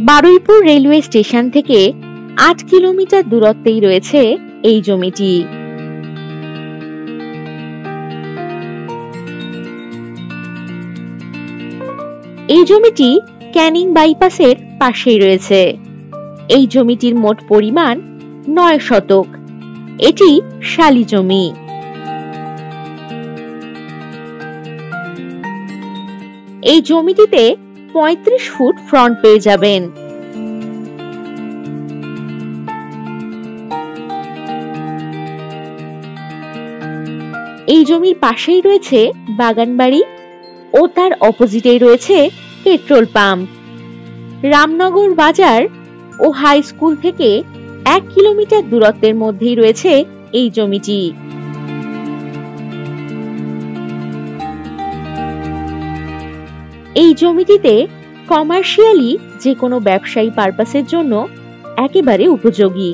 Baruipur railway station থেকে ৮ kilometre দূরত্বেই রয়েছে এই জমিটি। এই জমিটি ক্যানিং বাইপাসের পাশেই রয়েছে। এই জমিটির মোট পরিমাণ ৯ শতক। এটি শালি জমি। এই জমিটিতে ৩৫ ফুট ফ্রন্ট পেয়ে যাবেন। এই জমির পাশেই রয়েছে বাগানবাড়ি ও তার অপোজিটেই রয়েছে পেট্রোল পাম্প। রামনগর বাজার ও হাই স্কুল থেকে ১ কিলোমিটার দূরত্বের মধ্যেই রয়েছে এই জমিটি। এই জমিটিতে কমার্শিয়ালি যে কোনো ব্যবসায়ী পারপাসের জন্য একেবারে উপযোগী।